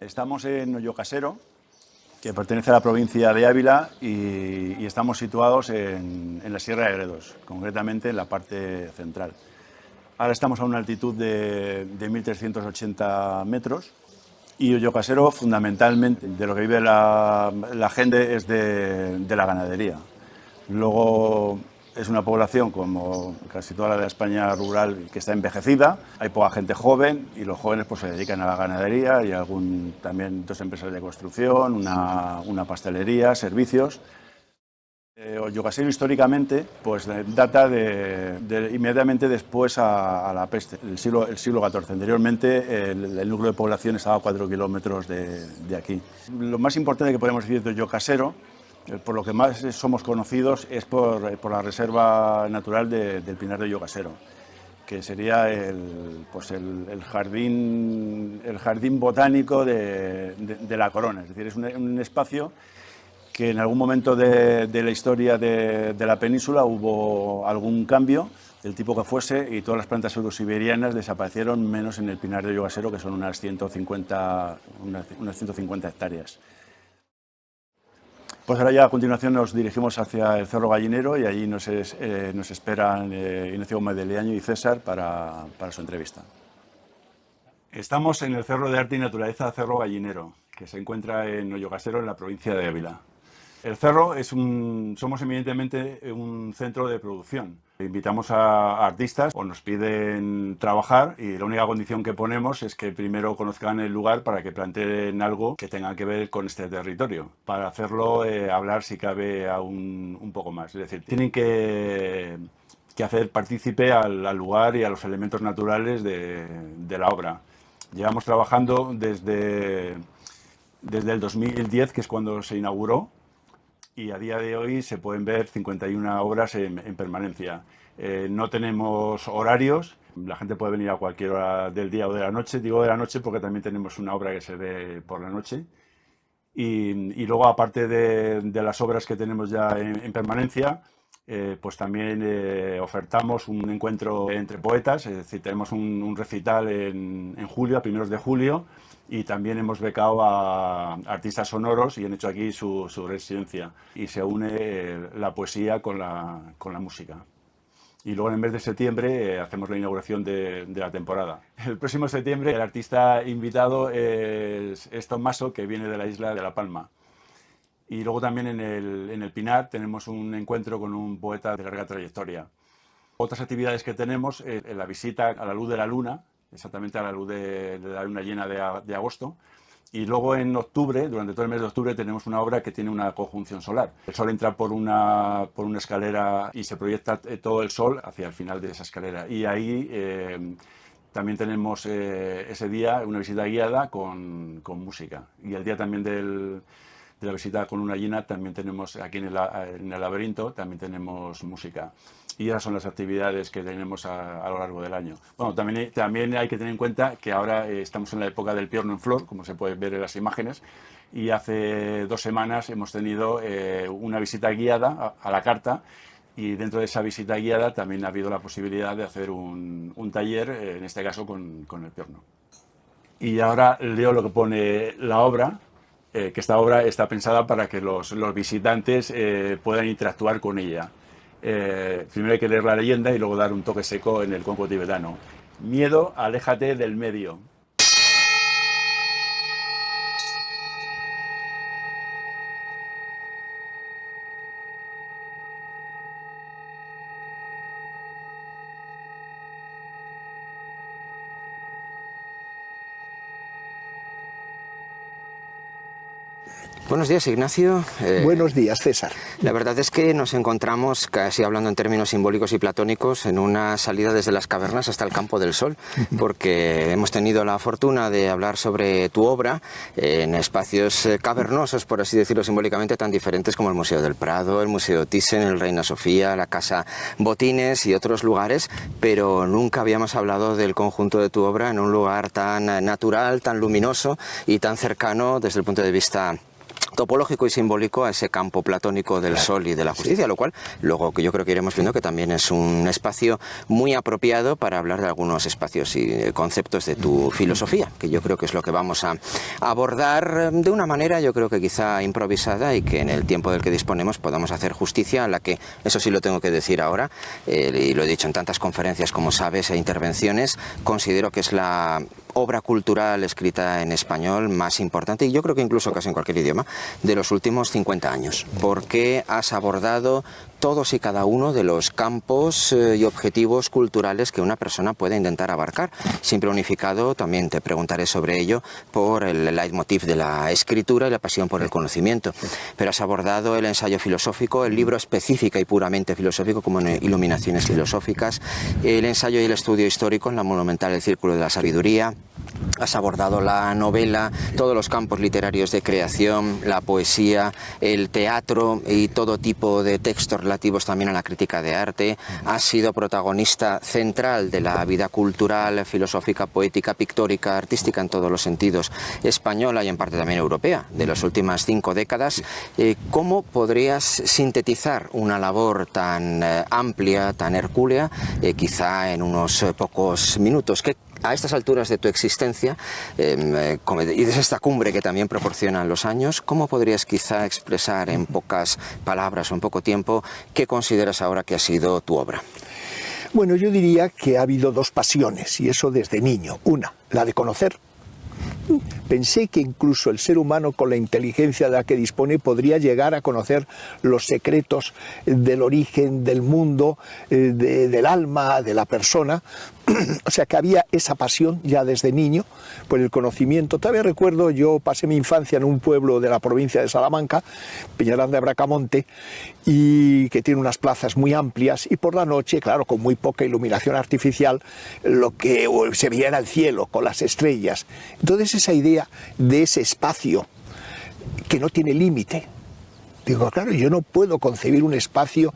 Estamos en Hoyocasero, que pertenece a la provincia de Ávila y estamos situados en la Sierra de Gredos, concretamente en la parte central. Ahora estamos a una altitud de 1.380 metros y Hoyocasero, fundamentalmente, de lo que vive la gente es de la ganadería. Luego es una población, como casi toda la de España rural, que está envejecida. Hay poca gente joven y los jóvenes pues, se dedican a la ganadería y también dos empresas de construcción, una pastelería, servicios. Hoyocasero históricamente pues, data inmediatamente después a la peste, el siglo XIV. Anteriormente el núcleo de población estaba a 4 kilómetros de aquí. Lo más importante que podemos decir de Hoyocasero, por lo que más somos conocidos, es por la reserva natural del Pinar de Hoyocasero, que sería el jardín botánico de la Corona. Es decir, es un espacio que en algún momento de la historia de la península hubo algún cambio, del tipo que fuese, y todas las plantas eurosiberianas desaparecieron, menos en el Pinar de Hoyocasero, que son unas 150 hectáreas. Pues ahora ya a continuación nos dirigimos hacia el Cerro Gallinero y allí nos esperan Ignacio Gómez de Leaño y César para su entrevista. Estamos en el Cerro de Arte y Naturaleza Cerro Gallinero, que se encuentra en Hoyocasero, en la provincia de Ávila. El cerro somos evidentemente un centro de producción. Invitamos a artistas o nos piden trabajar y la única condición que ponemos es que primero conozcan el lugar para que planteen algo que tenga que ver con este territorio. Para hacerlo, hablar si cabe aún un poco más. Es decir, tienen que hacer partícipe al lugar y a los elementos naturales de la obra. Llevamos trabajando desde el 2010, que es cuando se inauguró, y a día de hoy se pueden ver 51 obras en permanencia. No tenemos horarios, la gente puede venir a cualquier hora del día o de la noche. Digo de la noche porque también tenemos una obra que se ve por la noche. Y luego, aparte de las obras que tenemos ya en permanencia, pues también ofertamos un encuentro entre poetas, es decir, tenemos un recital en julio, a primeros de julio, y también hemos becado a artistas sonoros y han hecho aquí su residencia. Y se une la poesía con la música. Y luego en el mes de septiembre hacemos la inauguración de la temporada. El próximo septiembre el artista invitado es Tommaso, que viene de la isla de La Palma. Y luego también en el Pinar tenemos un encuentro con un poeta de larga trayectoria. Otras actividades que tenemos, la visita a la luz de la luna, exactamente a la luz de la luna llena de agosto. Y luego en octubre, durante todo el mes de octubre, tenemos una obra que tiene una conjunción solar. El sol entra por una escalera y se proyecta todo el sol hacia el final de esa escalera. Y ahí también tenemos ese día una visita guiada con música. Y el día también de la visita con luna llena también tenemos, aquí en el laberinto, también tenemos música. Y esas son las actividades que tenemos a lo largo del año. Bueno, también hay que tener en cuenta que ahora estamos en la época del piorno en flor, como se puede ver en las imágenes, y hace 2 semanas hemos tenido una visita guiada a la carta, y dentro de esa visita guiada también ha habido la posibilidad de hacer un taller, en este caso con el piorno. Y ahora leo lo que pone la obra, que esta obra está pensada para que los visitantes puedan interactuar con ella. Primero hay que leer la leyenda y luego dar un toque seco en el cuenco tibetano. Miedo, aléjate del medio. Buenos días, Ignacio. Buenos días, César. La verdad es que nos encontramos, casi hablando en términos simbólicos y platónicos, en una salida desde las cavernas hasta el campo del sol, porque hemos tenido la fortuna de hablar sobre tu obra en espacios cavernosos, por así decirlo simbólicamente, tan diferentes como el Museo del Prado, el Museo Thyssen, el Reina Sofía, la Casa Botines y otros lugares, pero nunca habíamos hablado del conjunto de tu obra en un lugar tan natural, tan luminoso y tan cercano desde el punto de vista topológico y simbólico a ese campo platónico del sol y de la justicia, lo cual luego que yo creo que iremos viendo que también es un espacio muy apropiado para hablar de algunos espacios y conceptos de tu filosofía, que yo creo que es lo que vamos a abordar de una manera, yo creo que quizá improvisada, y que en el tiempo del que disponemos podamos hacer justicia a la que, eso sí lo tengo que decir ahora, y lo he dicho en tantas conferencias como sabes e intervenciones, considero que es la obra cultural escrita en español más importante, y yo creo que incluso casi en cualquier idioma, de los últimos 50 años, porque has abordado todos y cada uno de los campos y objetivos culturales que una persona puede intentar abarcar, siempre unificado, también te preguntaré sobre ello, por el leitmotiv de la escritura y la pasión por el conocimiento. Pero has abordado el ensayo filosófico, el libro específico y puramente filosófico, como en Iluminaciones filosóficas, el ensayo y el estudio histórico en la monumental El Círculo de la Sabiduría. Has abordado la novela, todos los campos literarios de creación, la poesía, el teatro y todo tipo de textos relativos también a la crítica de arte. Has sido protagonista central de la vida cultural, filosófica, poética, pictórica, artística en todos los sentidos, española y en parte también europea, de las últimas 5 décadas. ¿Cómo podrías sintetizar una labor tan amplia, tan hercúlea, quizá en unos pocos minutos? ¿Qué a estas alturas de tu existencia y desde esta cumbre que también proporcionan los años, cómo podrías quizá expresar en pocas palabras o en poco tiempo qué consideras ahora que ha sido tu obra? Bueno, yo diría que ha habido 2 pasiones, y eso desde niño. Una, la de conocer. Pensé que incluso el ser humano, con la inteligencia de la que dispone, podría llegar a conocer los secretos del origen del mundo, del alma, de la persona. O sea que había esa pasión ya desde niño por el conocimiento. Todavía recuerdo, yo pasé mi infancia en un pueblo de la provincia de Salamanca, Peñaranda de Bracamonte, y que tiene unas plazas muy amplias, y por la noche, claro, con muy poca iluminación artificial, lo que se veía era el cielo con las estrellas. Entonces esa idea de ese espacio que no tiene límite. Digo, claro, yo no puedo concebir un espacio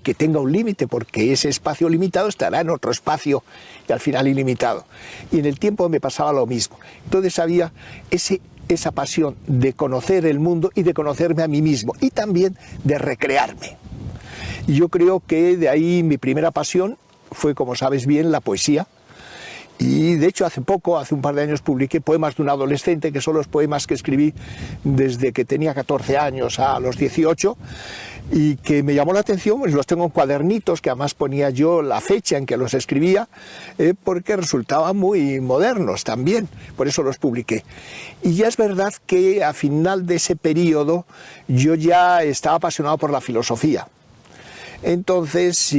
que tenga un límite, porque ese espacio limitado estará en otro espacio y al final ilimitado. Y en el tiempo me pasaba lo mismo. Entonces había esa pasión de conocer el mundo y de conocerme a mí mismo, y también de recrearme. Y yo creo que de ahí mi primera pasión fue, como sabes bien, la poesía. Y de hecho hace un par de años, publiqué Poemas de un adolescente, que son los poemas que escribí desde que tenía 14 años a los 18, y que me llamó la atención, pues los tengo en cuadernitos, que además ponía yo la fecha en que los escribía, porque resultaban muy modernos también, por eso los publiqué. Y ya es verdad que a final de ese periodo yo ya estaba apasionado por la filosofía. Entonces,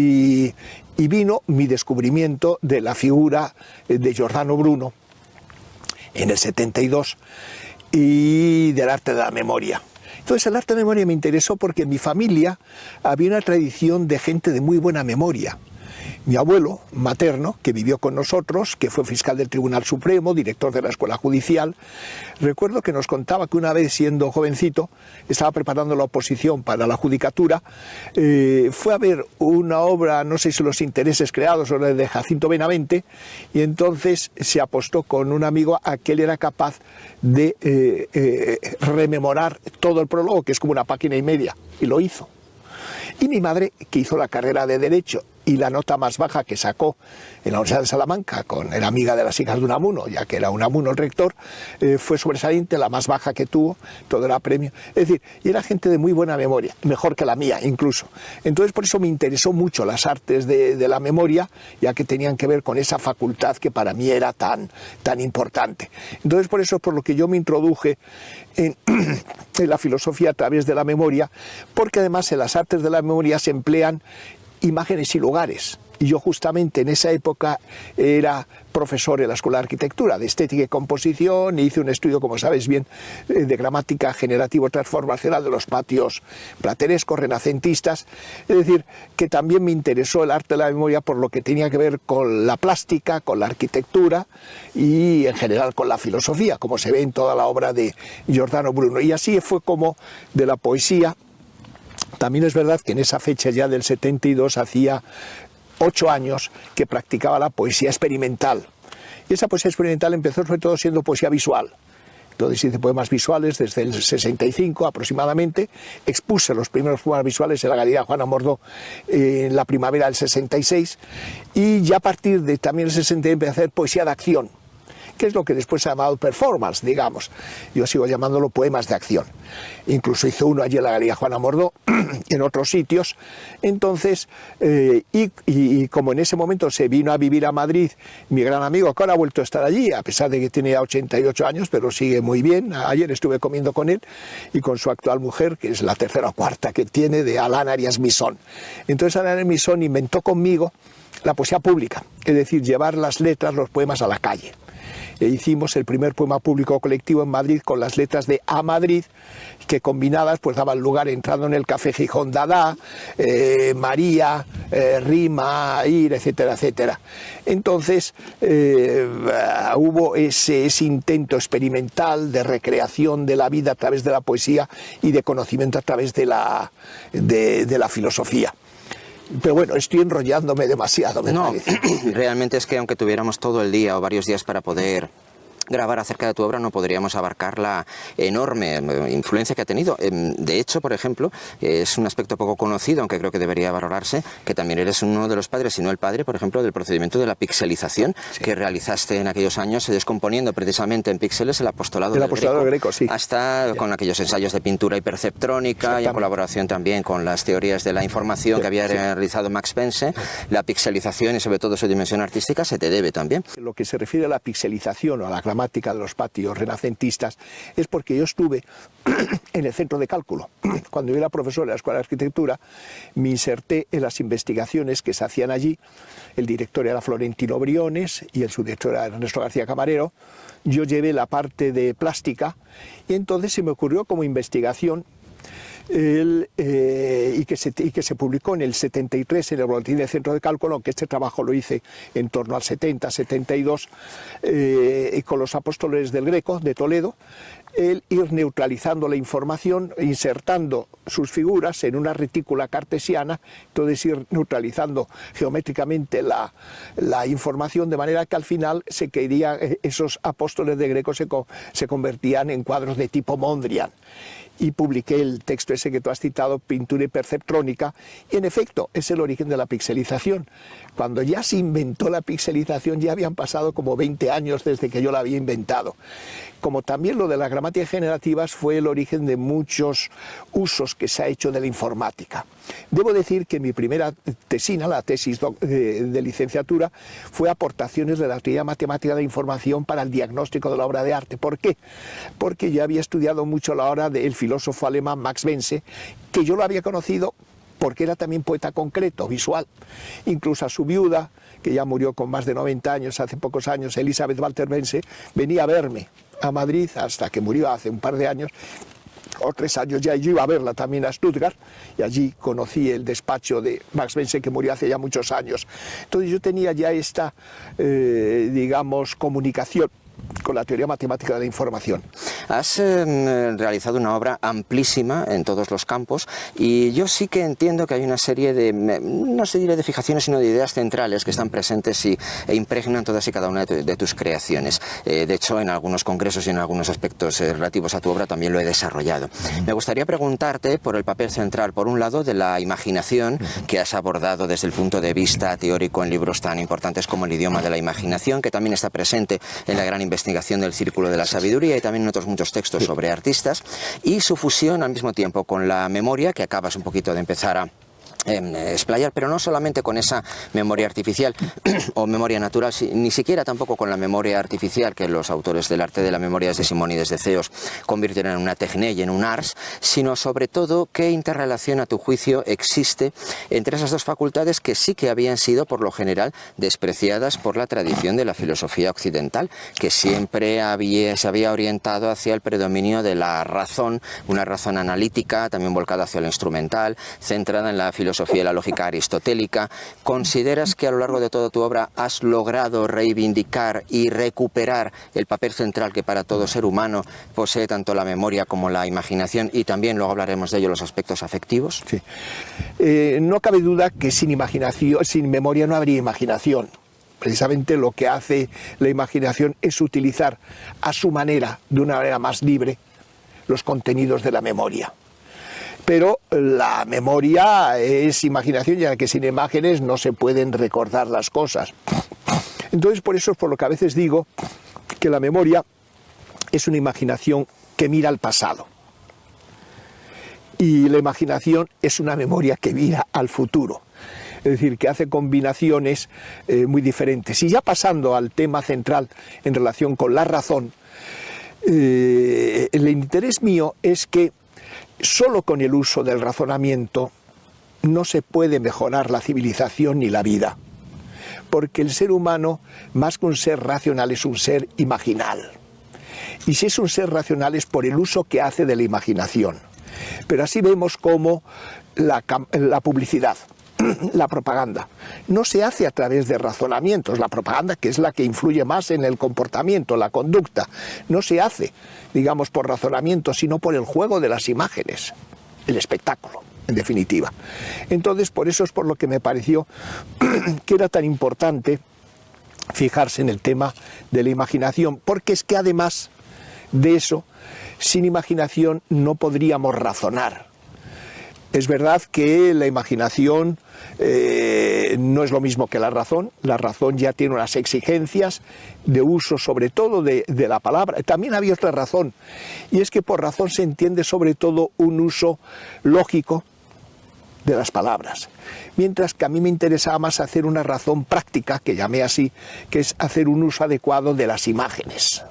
y vino mi descubrimiento de la figura de Giordano Bruno en el 72 y del arte de la memoria. Entonces el arte de la memoria me interesó porque en mi familia había una tradición de gente de muy buena memoria. Mi abuelo materno, que vivió con nosotros, que fue fiscal del Tribunal Supremo, director de la Escuela Judicial, recuerdo que nos contaba que una vez, siendo jovencito, estaba preparando la oposición para la judicatura, fue a ver una obra, no sé si Los intereses creados o la de Jacinto Benavente, y entonces se apostó con un amigo a que él era capaz de rememorar todo el prólogo, que es como 1,5 páginas, y lo hizo. Y mi madre, que hizo la carrera de Derecho, y la nota más baja que sacó en la Universidad de Salamanca, era amiga de las hijas de Unamuno, ya que era Unamuno el rector, fue sobresaliente, la más baja que tuvo, todo era premio. Es decir, y era gente de muy buena memoria, mejor que la mía incluso. Entonces por eso me interesó mucho las artes de la memoria, ya que tenían que ver con esa facultad que para mí era tan importante. Entonces por eso es por lo que yo me introduje en la filosofía a través de la memoria, porque además en las artes de la memoria se emplean imágenes y lugares. Y yo justamente en esa época era profesor en la Escuela de Arquitectura, de Estética y Composición, e hice un estudio, como sabes bien, de gramática generativo-transformacional de los patios platerescos, renacentistas. Es decir, que también me interesó el arte de la memoria por lo que tenía que ver con la plástica, con la arquitectura y en general con la filosofía, como se ve en toda la obra de Giordano Bruno. Y así fue como de la poesía. También es verdad que en esa fecha ya del 72 hacía 8 años que practicaba la poesía experimental. Y esa poesía experimental empezó sobre todo siendo poesía visual. Entonces hice poemas visuales desde el 65 aproximadamente, expuse los primeros poemas visuales en la Galería Juan Amordo en la primavera del 66, y ya a partir de también el 60 empecé a hacer poesía de acción, que es lo que después se ha llamado performance, digamos. Yo sigo llamándolo poemas de acción. Incluso hizo uno allí en la Galería Juan Amordo, en otros sitios. Entonces, y como en ese momento se vino a vivir a Madrid mi gran amigo, que ahora ha vuelto a estar allí, a pesar de que tiene ya 88 años, pero sigue muy bien. Ayer estuve comiendo con él y con su actual mujer, que es la tercera o cuarta que tiene, de Alain Arias Misson. Entonces Alain Arias Misson inventó conmigo la poesía pública, es decir, llevar las letras, los poemas a la calle. E hicimos el primer poema público colectivo en Madrid con las letras de A Madrid, que combinadas pues daban lugar, entrando en el Café Gijón, Dada, María, Rima, Ir, etcétera, etcétera. Entonces hubo ese intento experimental de recreación de la vida a través de la poesía y de conocimiento a través de la filosofía. Pero bueno, estoy enrollándome demasiado, me parece. Realmente es que aunque tuviéramos todo el día o varios días para poder grabar acerca de tu obra, no podríamos abarcar la enorme influencia que ha tenido. De hecho, por ejemplo, es un aspecto poco conocido, aunque creo que debería valorarse, que también eres uno de los padres, si no el padre, por ejemplo, del procedimiento de la pixelización, sí, que realizaste en aquellos años, descomponiendo precisamente en píxeles el apostolado del Greco, sí, hasta con aquellos ensayos de pintura hiperceptrónica y en colaboración también con las teorías de la información, sí, que había realizado Max Pense. La pixelización y sobre todo su dimensión artística se te debe también. Lo que se refiere a la pixelización o a la gramática de los patios renacentistas es porque yo estuve en el centro de cálculo. Cuando yo era profesor de la Escuela de Arquitectura, me inserté en las investigaciones que se hacían allí. El director era Florentino Briones y el subdirector era Ernesto García Camarero. Yo llevé la parte de plástica y entonces se me ocurrió como investigación y que se publicó en el 73 en el Boletín del Centro de Cálculo, aunque este trabajo lo hice en torno al 70, 72, con los apóstoles del Greco de Toledo, el ir neutralizando la información, insertando sus figuras en una retícula cartesiana, entonces ir neutralizando geométricamente la información, de manera que al final esos apóstoles de Greco se convertían en cuadros de tipo Mondrian. Y publiqué el texto ese que tú has citado, Pintura hiperceptrónica, y en efecto es el origen de la pixelización. Cuando ya se inventó la pixelización ya habían pasado como 20 años desde que yo la había inventado. Como también lo de las gramáticas generativas fue el origen de muchos usos que se ha hecho de la informática. Debo decir que mi primera tesina, la tesis de licenciatura, fue aportaciones de la teoría matemática de la información para el diagnóstico de la obra de arte. ¿Por qué? Porque yo había estudiado mucho la obra del filósofo alemán Max Pense, que yo lo había conocido porque era también poeta concreto, visual. Incluso a su viuda, que ya murió con más de 90 años, hace pocos años, Elisabeth Walter Pense, venía a verme a Madrid hasta que murió hace un par de años, o 3 años ya. Yo iba a verla también a Stuttgart y allí conocí el despacho de Max Pense, que murió hace ya muchos años. Entonces yo tenía ya esta, digamos, comunicación con la teoría matemática de la información. Has realizado una obra amplísima en todos los campos y yo sí que entiendo que hay una serie de, no se diré de fijaciones, sino de ideas centrales que están presentes e impregnan todas y cada una de tus creaciones. De hecho, en algunos congresos y en algunos aspectos relativos a tu obra también lo he desarrollado. Me gustaría preguntarte por el papel central, por un lado, de la imaginación, que has abordado desde el punto de vista teórico en libros tan importantes como El idioma de la imaginación, que también está presente en la gran investigación del Círculo de la Sabiduría y también en otros muchos textos sobre artistas, y su fusión al mismo tiempo con la memoria, que acabas un poquito de empezar a explayar, pero no solamente con esa memoria artificial o memoria natural, ni siquiera tampoco con la memoria artificial que los autores del arte de la memoria de Simónides de Ceos convirtieron en una techné y en un ars, sino sobre todo qué interrelación a tu juicio existe entre esas dos facultades que sí que habían sido por lo general despreciadas por la tradición de la filosofía occidental, que siempre se había orientado hacia el predominio de la razón, una razón analítica, también volcada hacia lo instrumental, centrada en la filosofía y la lógica aristotélica. ¿Consideras que a lo largo de toda tu obra has logrado reivindicar y recuperar el papel central que para todo ser humano posee tanto la memoria como la imaginación, y también luego hablaremos de ello, los aspectos afectivos? Sí. No cabe duda que sin imaginación, sin memoria no habría imaginación. Precisamente lo que hace la imaginación es utilizar a su manera, de una manera más libre, los contenidos de la memoria. Pero la memoria es imaginación, ya que sin imágenes no se pueden recordar las cosas. Entonces, por eso es por lo que a veces digo que la memoria es una imaginación que mira al pasado. Y la imaginación es una memoria que mira al futuro. Es decir, que hace combinaciones muy diferentes. Y ya pasando al tema central en relación con la razón, el interés mío es que solo con el uso del razonamiento no se puede mejorar la civilización ni la vida. Porque el ser humano, más que un ser racional, es un ser imaginal. Y si es un ser racional es por el uso que hace de la imaginación. Pero así vemos cómo la publicidad, la propaganda, no se hace a través de razonamientos. La propaganda, que es la que influye más en el comportamiento, la conducta, no se hace, digamos, por razonamiento, sino por el juego de las imágenes, el espectáculo, en definitiva. Entonces, por eso es por lo que me pareció que era tan importante fijarse en el tema de la imaginación, porque es que además de eso, sin imaginación no podríamos razonar. Es verdad que la imaginación no es lo mismo que la razón ya tiene unas exigencias de uso sobre todo de la palabra. También había otra razón, y es que por razón se entiende sobre todo un uso lógico de las palabras, mientras que a mí me interesaba más hacer una razón práctica, que llamé así, que es hacer un uso adecuado de las imágenes.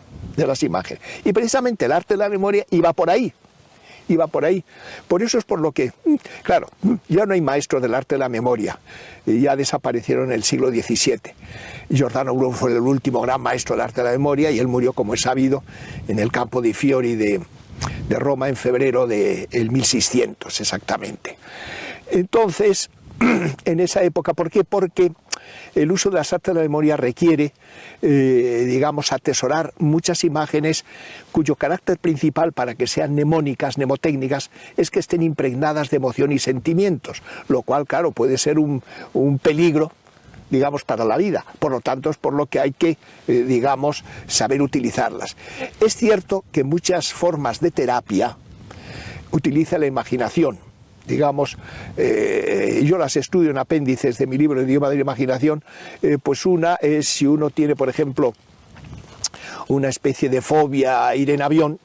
Y precisamente el arte de la memoria iba por ahí. Por eso es por lo que, claro, ya no hay maestro del arte de la memoria, ya desaparecieron en el siglo XVII. Giordano Bruno fue el último gran maestro del arte de la memoria y él murió, como es sabido, en el campo di Fiori de Roma en febrero del 1600 exactamente. Entonces, en esa época, ¿por qué? Porque el uso de las artes de la memoria requiere, digamos, atesorar muchas imágenes cuyo carácter principal, para que sean mnemónicas, mnemotécnicas, es que estén impregnadas de emoción y sentimientos, lo cual, claro, puede ser un peligro, digamos, para la vida. Por lo tanto, es por lo que hay que, digamos, saber utilizarlas. Es cierto que muchas formas de terapia utilizan la imaginación. Digamos, yo las estudio en apéndices de mi libro de Idioma de la Imaginación, pues una es si uno tiene, por ejemplo, una especie de fobia a ir en avión,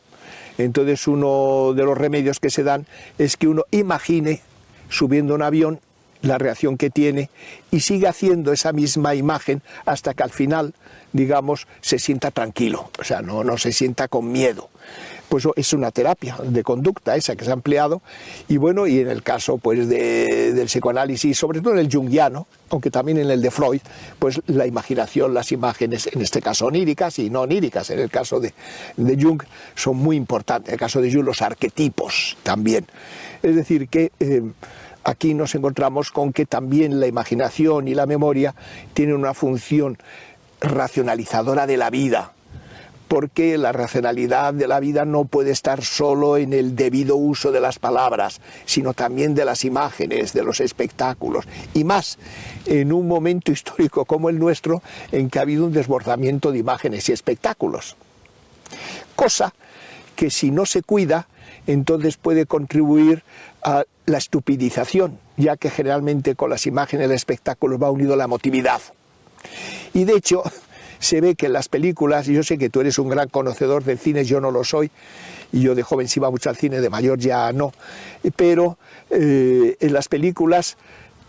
entonces uno de los remedios que se dan es que uno imagine subiendo un avión la reacción que tiene y sigue haciendo esa misma imagen hasta que al final, digamos, se sienta tranquilo, o sea, no se sienta con miedo. Pues es una terapia de conducta esa que se ha empleado, y bueno, y en el caso pues del psicoanálisis, sobre todo en el junguiano, aunque también en el de Freud, pues la imaginación, las imágenes, en este caso oníricas y no oníricas, en el caso de Jung son muy importantes, en el caso de Jung los arquetipos también. Es decir que aquí nos encontramos con que también la imaginación y la memoria tienen una función racionalizadora de la vida, porque la racionalidad de la vida no puede estar solo en el debido uso de las palabras, sino también de las imágenes, de los espectáculos, y más en un momento histórico como el nuestro, en que ha habido un desbordamiento de imágenes y espectáculos. Cosa que si no se cuida, entonces puede contribuir a la estupidización, ya que generalmente con las imágenes del espectáculo va unido la emotividad. Y de hecho, se ve que en las películas, y yo sé que tú eres un gran conocedor del cine, yo no lo soy, y yo de joven sí iba mucho al cine, de mayor ya no, pero en las películas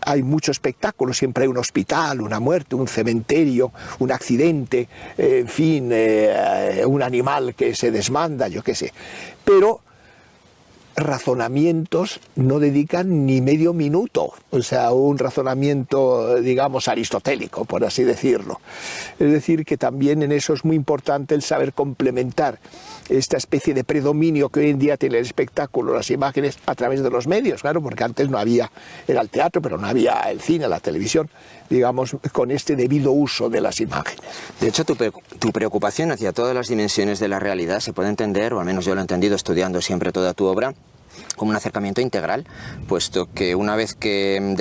hay mucho espectáculo, siempre hay un hospital, una muerte, un cementerio, un accidente, en fin, un animal que se desmanda, yo qué sé, pero razonamientos no dedican ni medio minuto, o sea, un razonamiento, digamos, aristotélico, por así decirlo. Es decir, que también en eso es muy importante el saber complementar esta especie de predominio que hoy en día tiene el espectáculo, las imágenes, a través de los medios, claro, porque antes no había, era el teatro, pero no había el cine, la televisión, digamos, con este debido uso de las imágenes. De hecho, tu preocupación hacia todas las dimensiones de la realidad se puede entender, o al menos yo lo he entendido estudiando siempre toda tu obra, como un acercamiento integral, puesto que una vez que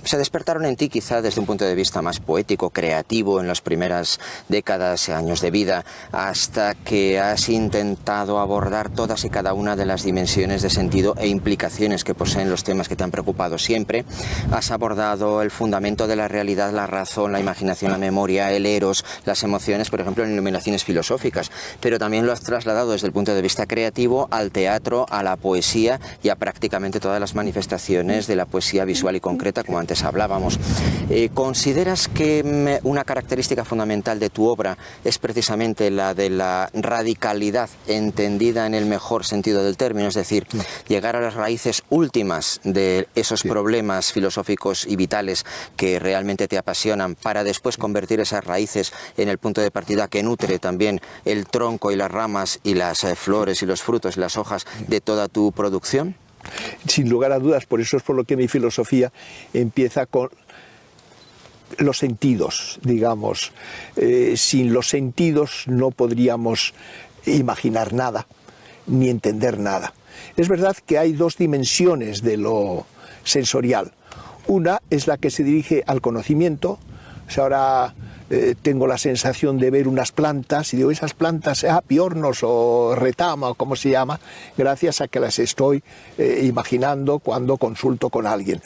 se despertaron en ti quizá desde un punto de vista más poético, creativo, en las primeras décadas, años de vida, hasta que has intentado abordar todas y cada una de las dimensiones de sentido e implicaciones que poseen los temas que te han preocupado siempre. Has abordado el fundamento de la realidad, la razón, la imaginación, la memoria, el eros, las emociones, por ejemplo, en iluminaciones filosóficas, pero también lo has trasladado desde el punto de vista creativo al teatro, a la poesía y a prácticamente todas las manifestaciones de la poesía visual y concreta, como antes hablábamos. ¿Consideras que una característica fundamental de tu obra es precisamente la de la radicalidad entendida en el mejor sentido del término, es decir, llegar a las raíces últimas de esos problemas filosóficos y vitales que realmente te apasionan, para después convertir esas raíces en el punto de partida que nutre también el tronco y las ramas y las flores y los frutos y las hojas de toda tu producción? Sin lugar a dudas, por eso es por lo que mi filosofía empieza con los sentidos, digamos. Sin los sentidos no podríamos imaginar nada, ni entender nada. Es verdad que hay dos dimensiones de lo sensorial. Una es la que se dirige al conocimiento. O sea, ahora tengo la sensación de ver unas plantas y digo, esas plantas, piornos o retama o como se llama, gracias a que las estoy imaginando cuando consulto con alguien.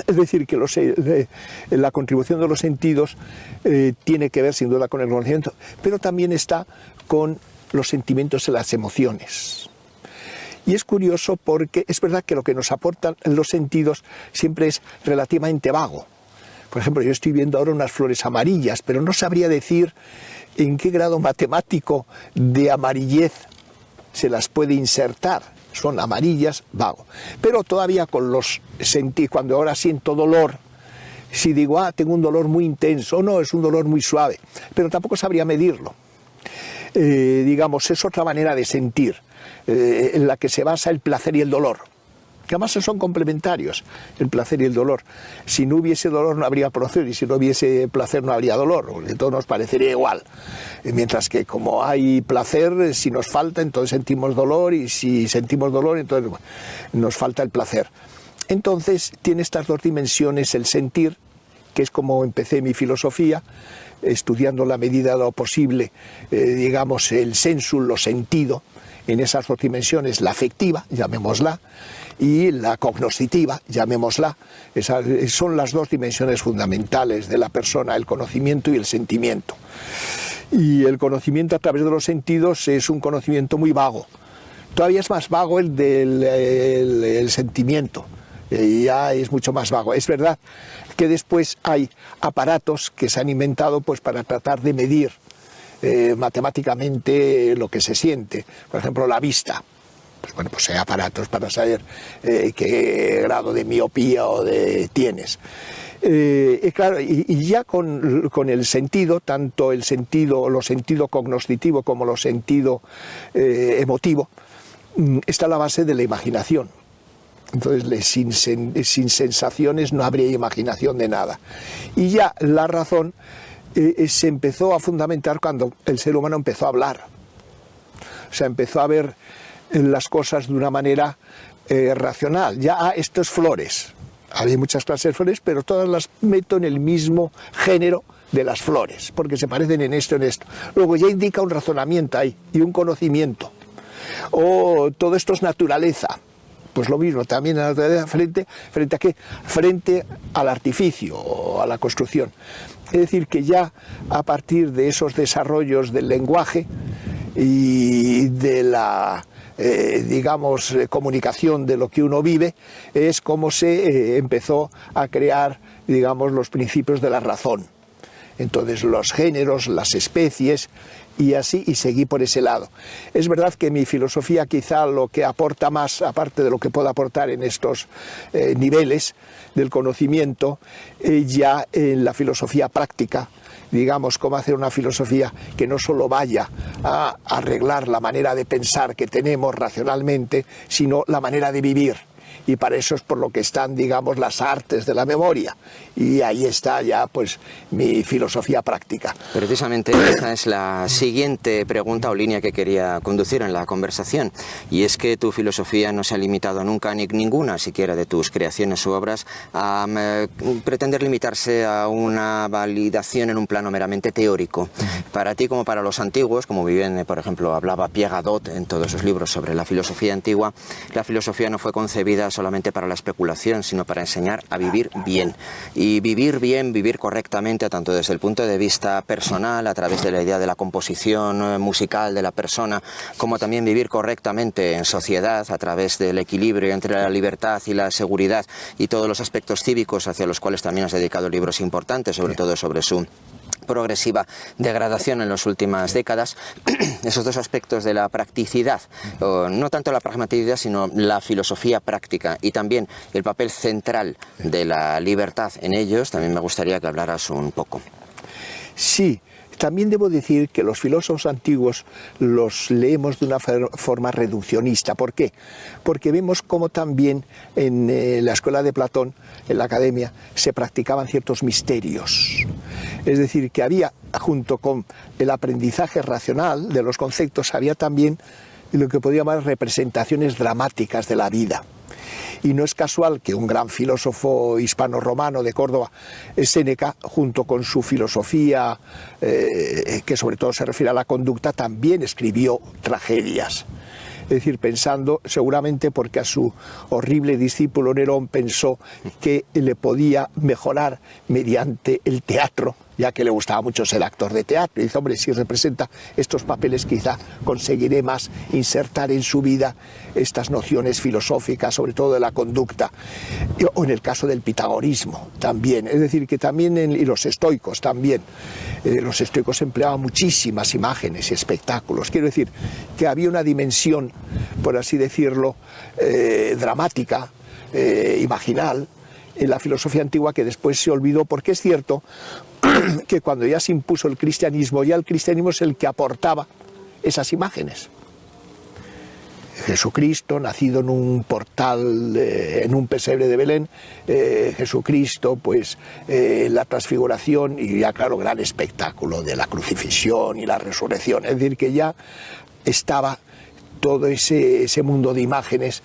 Es decir, que la contribución de los sentidos tiene que ver sin duda con el conocimiento, pero también está con los sentimientos y las emociones. Y es curioso porque es verdad que lo que nos aportan los sentidos siempre es relativamente vago. Por ejemplo, yo estoy viendo ahora unas flores amarillas, pero no sabría decir en qué grado matemático de amarillez se las puede insertar. Son amarillas, vago. Pero todavía con los sentidos, cuando ahora siento dolor, si digo, tengo un dolor muy intenso, no, es un dolor muy suave, pero tampoco sabría medirlo. Digamos, es otra manera de sentir, en la que se basa el placer y el dolor. Que además son complementarios, el placer y el dolor. Si no hubiese dolor no habría placer, y si no hubiese placer no habría dolor, de todo nos parecería igual. Mientras que como hay placer, si nos falta, entonces sentimos dolor, y si sentimos dolor, entonces nos falta el placer. Entonces tiene estas dos dimensiones, el sentir, que es como empecé mi filosofía, estudiando la medida de lo posible, digamos, el sensul, lo sentido, en esas dos dimensiones, la afectiva, llamémosla, y la cognoscitiva, llamémosla. Esas son las dos dimensiones fundamentales de la persona, el conocimiento y el sentimiento. Y el conocimiento a través de los sentidos es un conocimiento muy vago. Todavía es más vago el del sentimiento, ya es mucho más vago. Es verdad que después hay aparatos que se han inventado pues para tratar de medir matemáticamente lo que se siente. Por ejemplo, la vista. Pues bueno, pues hay aparatos para saber qué grado de miopía tienes. Claro, y ya con el sentido, tanto lo sentido cognoscitivo como lo sentido emotivo, está la base de la imaginación. Entonces, sin sensaciones no habría imaginación de nada. Y ya la razón se empezó a fundamentar cuando el ser humano empezó a hablar. O sea, empezó a ver las cosas de una manera racional. Ya, esto es flores. Había muchas clases de flores, pero todas las meto en el mismo género de las flores, porque se parecen en esto, en esto. Luego ya indica un razonamiento ahí y un conocimiento. Todo esto es naturaleza. Pues lo mismo, también la naturaleza ¿frente a qué? Frente al artificio o a la construcción. Es decir, que ya a partir de esos desarrollos del lenguaje y de la digamos, comunicación de lo que uno vive, es como se empezó a crear, digamos, los principios de la razón. Entonces los géneros, las especies, y así, y seguí por ese lado. Es verdad que mi filosofía quizá lo que aporta más, aparte de lo que puedo aportar en estos niveles del conocimiento, ya en la filosofía práctica, digamos, cómo hacer una filosofía que no solo vaya a arreglar la manera de pensar que tenemos racionalmente, sino la manera de vivir. y para eso es por lo que están, digamos, las artes de la memoria, y ahí está ya pues mi filosofía práctica. Precisamente esa es la siguiente pregunta o línea que quería conducir en la conversación, y es que tu filosofía no se ha limitado nunca, ni ninguna siquiera de tus creaciones u obras, a pretender limitarse a una validación en un plano meramente teórico. Para ti, como para los antiguos, como bien, por ejemplo, hablaba Pierre Hadot en todos sus libros sobre la filosofía antigua, la filosofía no fue concebida solamente para la especulación, sino para enseñar a vivir bien. Y vivir bien, vivir correctamente, tanto desde el punto de vista personal, a través de la idea de la composición musical de la persona, como también vivir correctamente en sociedad, a través del equilibrio entre la libertad y la seguridad, y todos los aspectos cívicos hacia los cuales también has dedicado libros importantes, sobre todo sobre su progresiva degradación en las últimas décadas. Esos dos aspectos de la practicidad, no tanto la pragmaticidad, sino la filosofía práctica, y también el papel central de la libertad en ellos, también me gustaría que hablaras un poco. Sí. También debo decir que los filósofos antiguos los leemos de una forma reduccionista. ¿Por qué? Porque vemos cómo también en la escuela de Platón, en la academia, se practicaban ciertos misterios. Es decir, que había, junto con el aprendizaje racional de los conceptos, había también lo que podríamos llamar representaciones dramáticas de la vida. Y no es casual que un gran filósofo hispano-romano de Córdoba, Séneca, junto con su filosofía, que sobre todo se refiere a la conducta, también escribió tragedias. Es decir, pensando, seguramente porque a su horrible discípulo Nerón pensó que le podía mejorar mediante el teatro, ya que le gustaba mucho ser actor de teatro. Y dice, hombre, si representa estos papeles quizá conseguiré más insertar en su vida estas nociones filosóficas, sobre todo de la conducta. O en el caso del pitagorismo también. Es decir, que también, y los estoicos también, los estoicos empleaban muchísimas imágenes y espectáculos. Quiero decir, que había una dimensión, por así decirlo, dramática, imaginal, en la filosofía antigua que después se olvidó, porque es cierto que cuando ya se impuso el cristianismo, ya el cristianismo es el que aportaba esas imágenes. Jesucristo, nacido en un portal, en un pesebre de Belén, Jesucristo, pues la transfiguración y ya claro, gran espectáculo de la crucifixión y la resurrección. Es decir, que ya estaba todo ese mundo de imágenes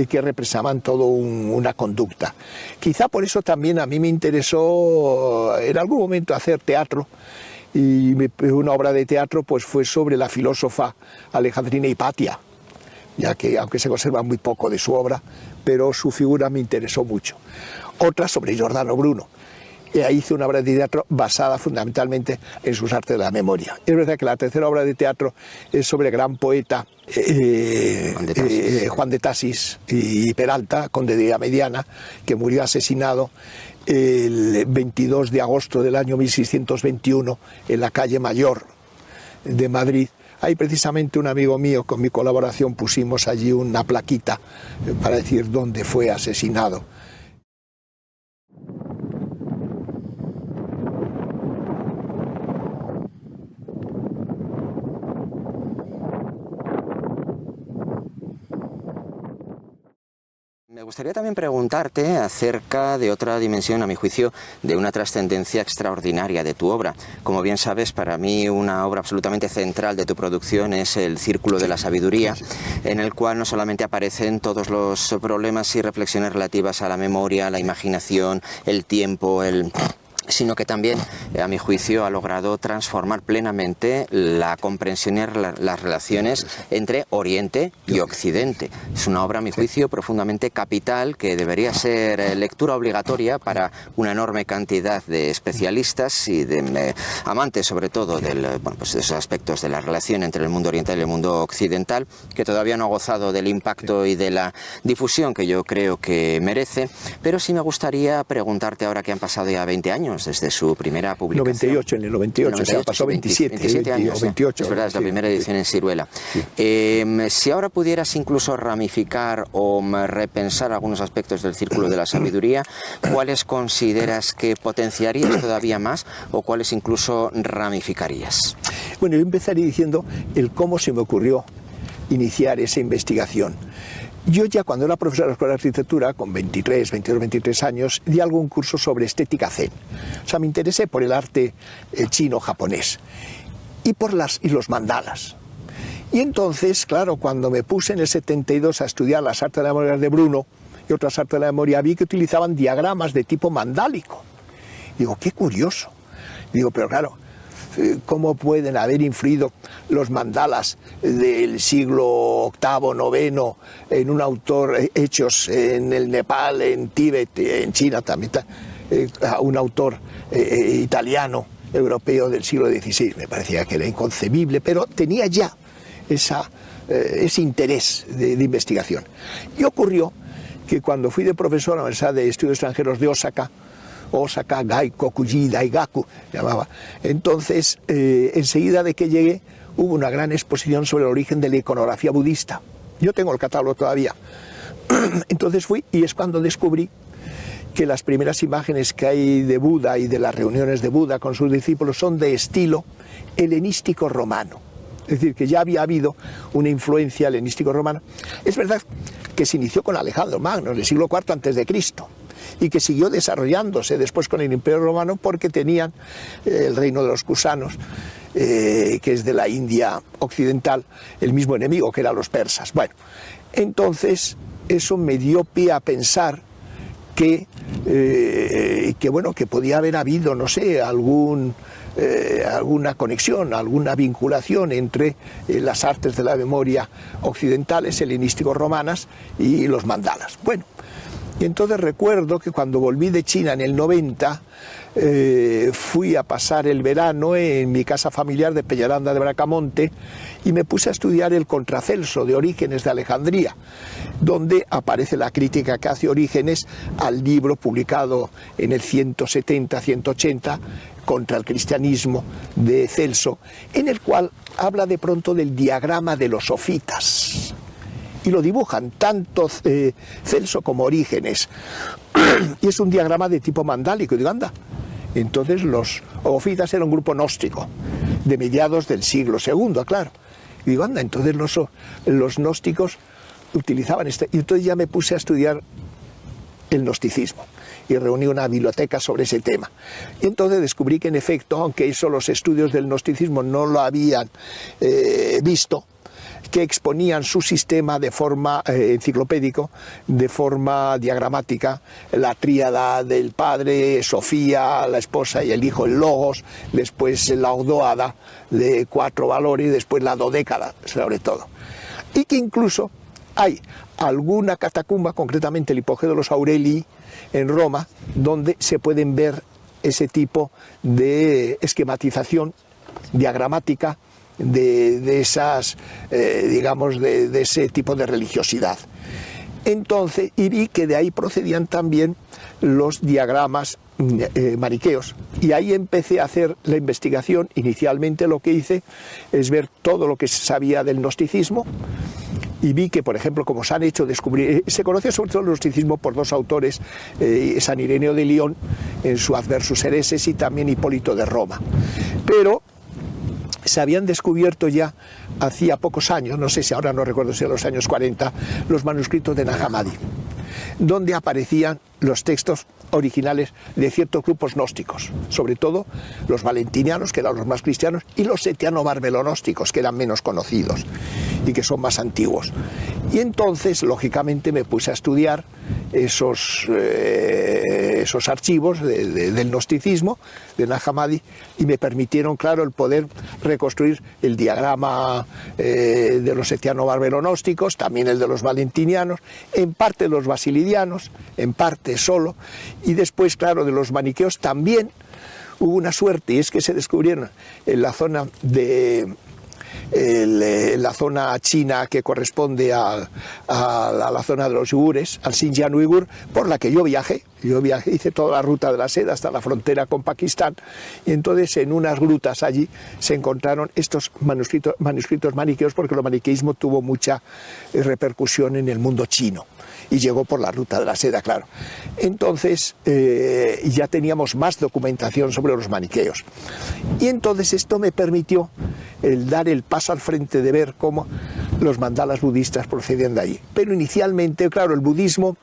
que represaban toda una conducta. Quizá por eso también a mí me interesó en algún momento hacer teatro, y una obra de teatro pues fue sobre la filósofa alejandrina Hipatia, ya que aunque se conserva muy poco de su obra, pero su figura me interesó mucho. Otra sobre Giordano Bruno. Hice una obra de teatro basada fundamentalmente en sus artes de la memoria. Es verdad que la tercera obra de teatro es sobre el gran poeta Juan de Tasis y Peralta, conde de Mediana, que murió asesinado el 22 de agosto del año 1621 en la calle Mayor de Madrid. Ahí precisamente un amigo mío, con mi colaboración, pusimos allí una plaquita para decir dónde fue asesinado. Me gustaría también preguntarte acerca de otra dimensión, a mi juicio, de una trascendencia extraordinaria de tu obra. Como bien sabes, para mí una obra absolutamente central de tu producción es El Círculo de la Sabiduría, en el cual no solamente aparecen todos los problemas y reflexiones relativas a la memoria, la imaginación, el tiempo, sino que también, a mi juicio, ha logrado transformar plenamente la comprensión y las relaciones entre Oriente y Occidente. Es una obra, a mi juicio, profundamente capital, que debería ser lectura obligatoria para una enorme cantidad de especialistas y de amantes, sobre todo, de esos aspectos de la relación entre el mundo oriental y el mundo occidental, que todavía no ha gozado del impacto y de la difusión que yo creo que merece. Pero sí me gustaría preguntarte, ahora que han pasado ya 20 años desde su primera publicación. 98, en el 98, o sea, pasó 27 años, 28. Es verdad, es la primera edición en Siruela. Sí. Si ahora pudieras incluso ramificar o repensar algunos aspectos del Círculo de la Sabiduría, ¿cuáles consideras que potenciarías todavía más o cuáles incluso ramificarías? Bueno, yo empezaría diciendo el cómo se me ocurrió iniciar esa investigación. Yo ya cuando era profesor de la Escuela de Arquitectura, con 23 años, di algún curso sobre estética zen. O sea, me interesé por el arte chino-japonés y por los mandalas. Y entonces, claro, cuando me puse en el 72 a estudiar las artes de la memoria de Bruno y otras artes de la memoria, vi que utilizaban diagramas de tipo mandálico. Digo, qué curioso. Digo, pero claro, ¿cómo pueden haber influido los mandalas del siglo VIII, IX en un autor hechos en el Nepal, en Tíbet, en China también, un autor italiano, europeo del siglo XVI? Me parecía que era inconcebible, pero tenía ya ese interés de investigación. Y ocurrió que cuando fui de profesor a la Universidad de Estudios Extranjeros de Osaka Gaikokuji Daigaku llamaba, entonces enseguida de que llegué hubo una gran exposición sobre el origen de la iconografía budista. Yo tengo el catálogo todavía. Entonces fui y es cuando descubrí que las primeras imágenes que hay de Buda y de las reuniones de Buda con sus discípulos son de estilo helenístico romano. Es decir, que ya había habido una influencia helenístico romana. Es verdad que se inició con Alejandro Magno en el siglo IV a.C. y que siguió desarrollándose después con el Imperio Romano porque tenían el reino de los cusanos, que es de la India occidental, el mismo enemigo que eran los persas. Bueno, entonces eso me dio pie a pensar que podía haber habido, no sé, alguna conexión, alguna vinculación entre las artes de la memoria occidentales, helenísticos romanas y los mandalas. Bueno, y entonces recuerdo que cuando volví de China en el 90, fui a pasar el verano en mi casa familiar de Peñaranda de Bracamonte y me puse a estudiar el Contracelso de Orígenes de Alejandría, donde aparece la crítica que hace Orígenes al libro publicado en el 170-180 contra el cristianismo de Celso, en el cual habla de pronto del diagrama de los sofitas. Y lo dibujan tanto Celso como Orígenes. Y es un diagrama de tipo mandálico. Y digo, anda. Entonces los sofitas eran un grupo gnóstico, de mediados del siglo II, claro. Y digo, anda, entonces los gnósticos utilizaban este. Y entonces ya me puse a estudiar el gnosticismo y reuní una biblioteca sobre ese tema. Y entonces descubrí que en efecto, aunque eso los estudios del gnosticismo no lo habían visto, que exponían su sistema de forma enciclopédico, de forma diagramática, la tríada del padre, Sofía, la esposa y el hijo, el logos, después la ogdoada de 4 valores, después la dodécada, sobre todo. Y que incluso hay alguna catacumba, concretamente el Hipogeo de los Aurelii en Roma, donde se pueden ver ese tipo de esquematización diagramática de esas, digamos, de ese tipo de religiosidad. Entonces, y vi que de ahí procedían también los diagramas maniqueos. Y ahí empecé a hacer la investigación. Inicialmente lo que hice es ver todo lo que se sabía del gnosticismo, y vi que, por ejemplo, como se han hecho descubrir, se conoce sobre todo el gnosticismo por 2 autores, San Ireneo de León en su Adversus Hereses y también Hipólito de Roma. Pero se habían descubierto ya hacía pocos años, no sé si ahora no recuerdo si a los años 40, los manuscritos de Nag Hammadi, donde aparecían los textos originales de ciertos grupos gnósticos, sobre todo los valentinianos, que eran los más cristianos, y los setiano-barbelonósticos, que eran menos conocidos y que son más antiguos. Y entonces, lógicamente, me puse a estudiar esos archivos del gnosticismo, de Nag Hammadi, y me permitieron, claro, el poder reconstruir el diagrama de los setiano-barbelonósticos, también el de los valentinianos, en parte de los basilidianos, en parte solo, y después, claro, de los maniqueos también hubo una suerte, y es que se descubrieron en la zona la zona china que corresponde a la zona de los uigures, al Xinjiang uigur, por la que yo viajé, hice toda la ruta de la seda hasta la frontera con Pakistán, y entonces en unas grutas allí se encontraron estos manuscritos maniqueos, porque el maniqueísmo tuvo mucha repercusión en el mundo chino y llegó por la ruta de la seda, claro. Entonces ya teníamos más documentación sobre los maniqueos, y entonces esto me permitió el dar el paso al frente de ver cómo los mandalas budistas proceden de ahí. Pero inicialmente, claro, el budismo,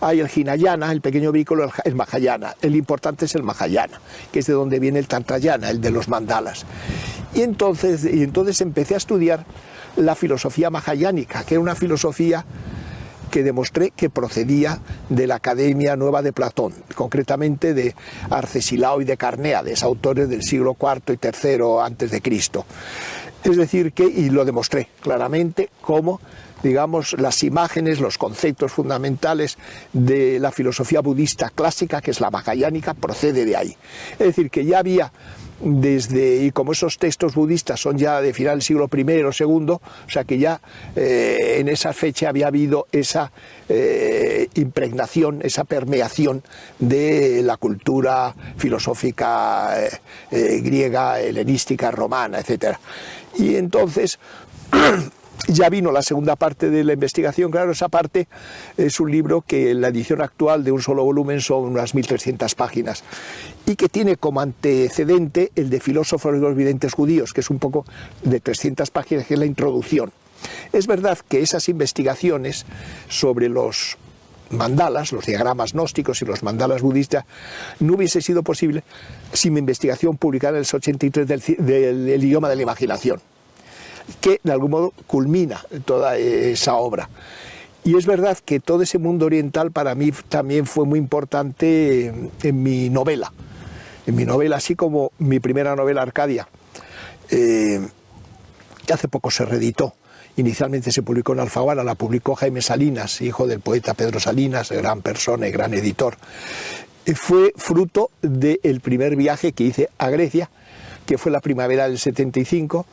hay el Hinayana, el pequeño vehículo, el Mahayana. El importante es el Mahayana, que es de donde viene el Tantrayana, el de los mandalas. Y entonces empecé a estudiar la filosofía mahayánica, que era una filosofía que demostré que procedía de la Academia Nueva de Platón, concretamente de Arcesilao y de Carneades, autores del siglo IV y III antes de Cristo. Es decir, y lo demostré claramente cómo, digamos, las imágenes, los conceptos fundamentales de la filosofía budista clásica, que es la mahayánica, procede de ahí. Es decir, que ya había y como esos textos budistas son ya de final del siglo I o II, o sea que ya en esa fecha había habido esa impregnación, esa permeación de la cultura filosófica griega, helenística, romana, etc. Y entonces ya vino la segunda parte de la investigación. Claro, esa parte es un libro que en la edición actual de un solo volumen son unas 1300 páginas y que tiene como antecedente el de Filósofos y los videntes judíos, que es un poco de 300 páginas, que es la introducción. Es verdad que esas investigaciones sobre los mandalas, los diagramas gnósticos y los mandalas budistas, no hubiese sido posible sin mi investigación publicada en el 83 del idioma de la imaginación, que de algún modo culmina toda esa obra. Y es verdad que todo ese mundo oriental para mí también fue muy importante en mi novela. En mi novela, así como mi primera novela, Arcadia, que hace poco se reeditó. Inicialmente se publicó en Alfaguara, la publicó Jaime Salinas, hijo del poeta Pedro Salinas, gran persona y gran editor. Fue fruto del primer viaje que hice a Grecia, que fue la primavera del 75,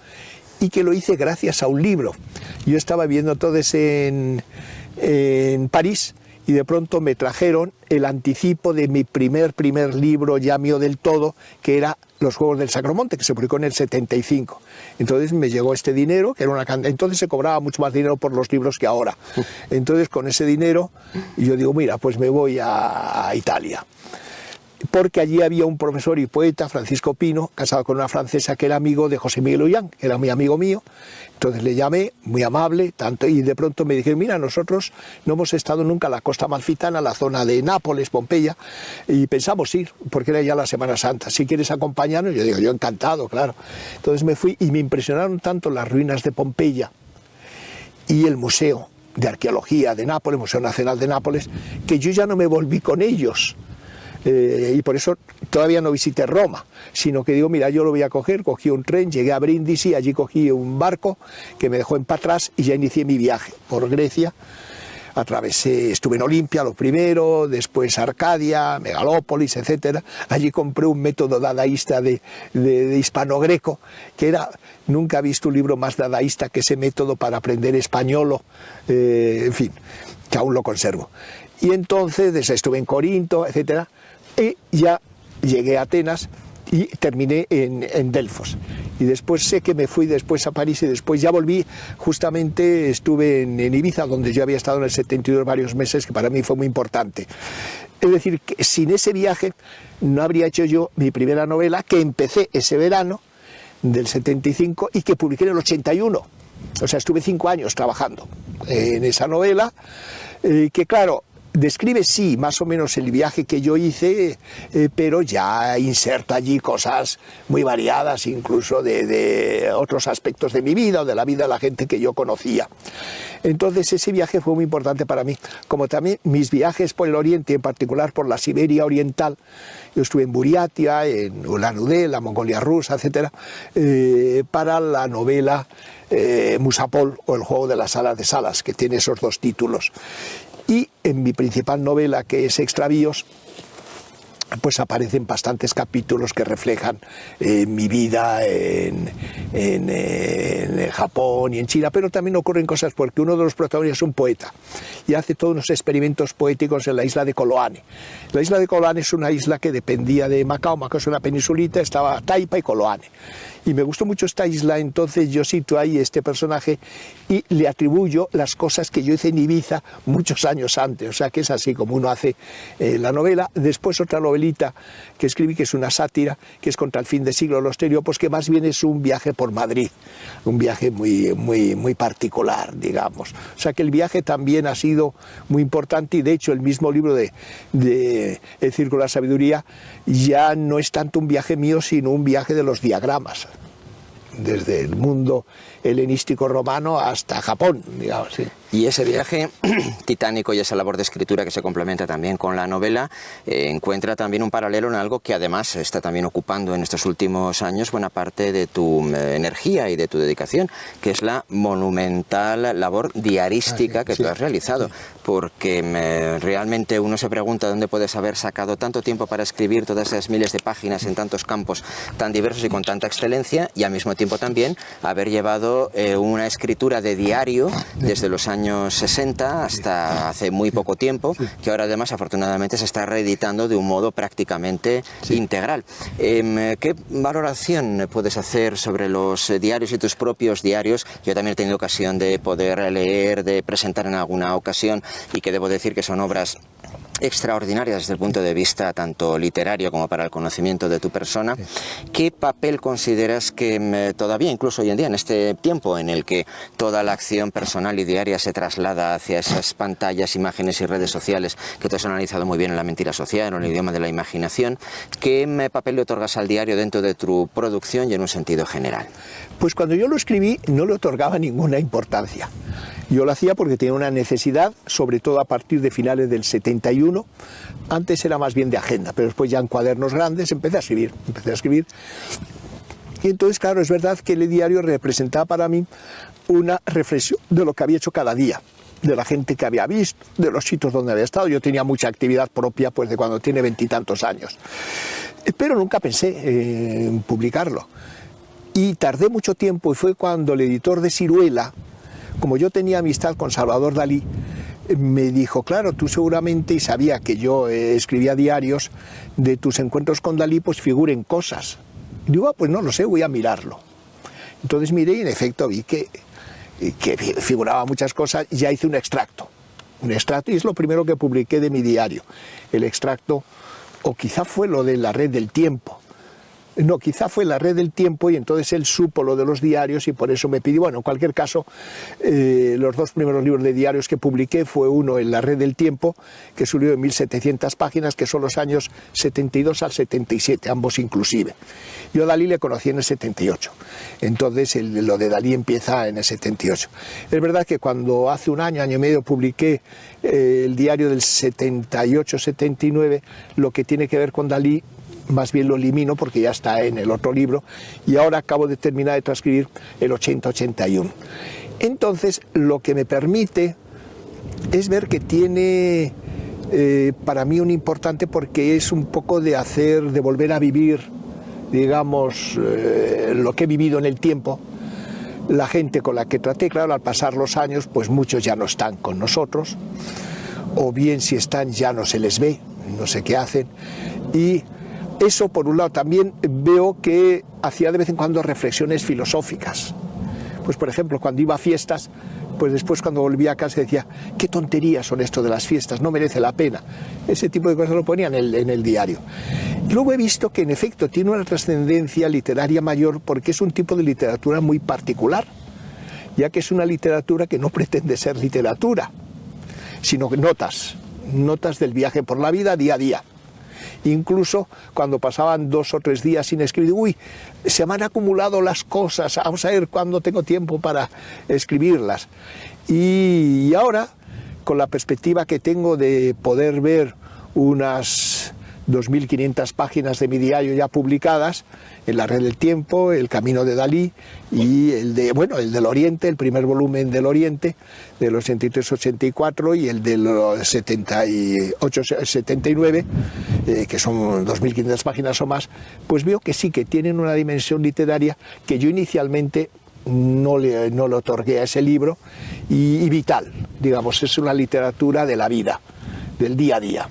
y que lo hice gracias a un libro. Yo estaba viendo todo eso en París y de pronto me trajeron el anticipo de mi primer libro ya mío del todo, que era Los Juegos del Sacromonte, que se publicó en el 75. Entonces me llegó este dinero, que era una cantidad. Entonces se cobraba mucho más dinero por los libros que ahora. Entonces con ese dinero yo digo, mira, pues me voy a Italia. Porque allí había un profesor y poeta, Francisco Pino, casado con una francesa que era amigo de José Miguel Ollán, que era muy amigo mío. Entonces le llamé, muy amable, y de pronto me dijeron, mira, nosotros no hemos estado nunca en la costa amalfitana, la zona de Nápoles, Pompeya, y pensamos ir, porque era ya la Semana Santa. Si quieres acompañarnos, yo digo, yo encantado, claro. Entonces me fui y me impresionaron tanto las ruinas de Pompeya y el Museo de Arqueología de Nápoles, Museo Nacional de Nápoles, que yo ya no me volví con ellos. Y por eso todavía no visité Roma, sino que digo, mira, yo lo voy a coger, cogí un tren, llegué a Brindisi, allí cogí un barco que me dejó en Patras y ya inicié mi viaje por Grecia. Atravesé, estuve en Olimpia lo primero, después Arcadia, Megalópolis, etc. Allí compré un método dadaísta de hispano-greco, que era, nunca he visto un libro más dadaísta que ese método para aprender español, en fin, que aún lo conservo. Y entonces estuve en Corinto, etc. Y ya llegué a Atenas y terminé en Delfos. Y después sé que me fui después a París y después ya volví, justamente estuve en Ibiza, donde yo había estado en el 72 varios meses, que para mí fue muy importante. Es decir, que sin ese viaje no habría hecho yo mi primera novela, que empecé ese verano del 75 y que publiqué en el 81. O sea, estuve 5 años trabajando en esa novela, que claro, describe sí más o menos el viaje que yo hice, pero ya inserta allí cosas muy variadas, incluso de otros aspectos de mi vida o de la vida de la gente que yo conocía. Entonces ese viaje fue muy importante para mí, como también mis viajes por el Oriente, en particular por la Siberia Oriental. Yo estuve en Buriatia, en Ulan-Ude, la Mongolia rusa, etc., para la novela Musapol o El juego de las alas de Salas, que tiene esos dos títulos. Y en mi principal novela, que es Extravíos, pues aparecen bastantes capítulos que reflejan mi vida en Japón y en China, pero también ocurren cosas porque uno de los protagonistas es un poeta y hace todos unos experimentos poéticos en la isla de Koloane. La isla de Koloane es una isla que dependía de Macao. Macao es una peninsulita, estaba Taipa y Koloane. Y me gustó mucho esta isla, entonces yo sitúo ahí este personaje y le atribuyo las cosas que yo hice en Ibiza muchos años antes. O sea que es así como uno hace la novela. Después otra novelita novelita que escribí, que es una sátira, que es contra el fin de siglo, los teriopos, que más bien es un viaje por Madrid, un viaje muy particular, digamos. O sea que el viaje también ha sido muy importante, y de hecho el mismo libro de El Círculo de la Sabiduría ya no es tanto un viaje mío, sino un viaje de los diagramas, desde el mundo helenístico romano hasta Japón, digamos, sí. Y ese viaje titánico y esa labor de escritura que se complementa también con la novela encuentra también un paralelo en algo que además está también ocupando en estos últimos años buena parte de tu energía y de tu dedicación, que es la monumental labor diarística que tú has realizado, porque realmente uno se pregunta dónde puedes haber sacado tanto tiempo para escribir todas esas miles de páginas en tantos campos tan diversos y con tanta excelencia, y al mismo tiempo también haber llevado una escritura de diario desde los años 60 hasta hace muy poco tiempo, que ahora además afortunadamente se está reeditando de un modo prácticamente integral. ¿Qué valoración puedes hacer sobre los diarios y tus propios diarios? Yo también he tenido ocasión de poder leer, de presentar en alguna ocasión, y que debo decir que son obras extraordinarias desde el punto de vista tanto literario como para el conocimiento de tu persona. ¿Qué papel consideras que todavía, incluso hoy en día, en este tiempo en el que toda la acción personal y diaria se traslada hacia esas pantallas, imágenes y redes sociales que tú has analizado muy bien en La mentira social o en El idioma de la imaginación, qué papel le otorgas al diario dentro de tu producción y en un sentido general? Pues cuando yo lo escribí no le otorgaba ninguna importancia. Yo lo hacía porque tenía una necesidad, sobre todo a partir de finales del 71. Antes era más bien de agenda, pero después ya en cuadernos grandes empecé a escribir. Y entonces, claro, es verdad que el diario representaba para mí una reflexión de lo que había hecho cada día, de la gente que había visto, de los sitios donde había estado. Yo tenía mucha actividad propia, pues de cuando tiene 20 y tantos años. Pero nunca pensé en publicarlo. Y tardé mucho tiempo, y fue cuando el editor de Siruela, como yo tenía amistad con Salvador Dalí, me dijo, claro, tú seguramente, y sabía que yo escribía diarios, de tus encuentros con Dalí pues figuren cosas. Y digo, pues no lo sé, voy a mirarlo. Entonces miré y en efecto vi que figuraba muchas cosas, y ya hice un extracto, y es lo primero que publiqué de mi diario, el extracto, o quizá fue lo de La red del tiempo. No, quizá fue La red del tiempo, y entonces él supo lo de los diarios y por eso me pidió. Bueno, en cualquier caso, los dos primeros libros de diarios que publiqué fue uno en La red del tiempo, que es un libro de 1700 páginas, que son los años 72 al 77, ambos inclusive. Yo a Dalí le conocí en el 78, entonces lo de Dalí empieza en el 78. Es verdad que cuando hace un año y medio publiqué el diario del 78-79, lo que tiene que ver con Dalí, más bien lo elimino porque ya está en el otro libro, y ahora acabo de terminar de transcribir el 80-81. Entonces, lo que me permite es ver que tiene para mí un importante, porque es un poco de volver a vivir, digamos, lo que he vivido en el tiempo. La gente con la que traté, claro, al pasar los años, pues muchos ya no están con nosotros, o bien si están ya no se les ve, no sé qué hacen, y eso, por un lado, también veo que hacía de vez en cuando reflexiones filosóficas. Pues, por ejemplo, cuando iba a fiestas, pues después cuando volvía a casa decía, qué tonterías son esto de las fiestas, no merece la pena. Ese tipo de cosas lo ponía en el diario. Y luego he visto que, en efecto, tiene una trascendencia literaria mayor, porque es un tipo de literatura muy particular, ya que es una literatura que no pretende ser literatura, sino notas del viaje por la vida día a día. Incluso cuando pasaban 2 o 3 días sin escribir, uy, se me han acumulado las cosas, vamos a ver cuándo tengo tiempo para escribirlas. Y ahora, con la perspectiva que tengo de poder ver unas 2.500 páginas de mi diario ya publicadas, en La red del tiempo, El camino de Dalí, y el del Oriente, el primer volumen del Oriente, de los 83-84, y el de los 78-79, que son 2.500 páginas o más, pues veo que sí, que tienen una dimensión literaria que yo inicialmente no le otorgué a ese libro, y vital, digamos, es una literatura de la vida, del día a día.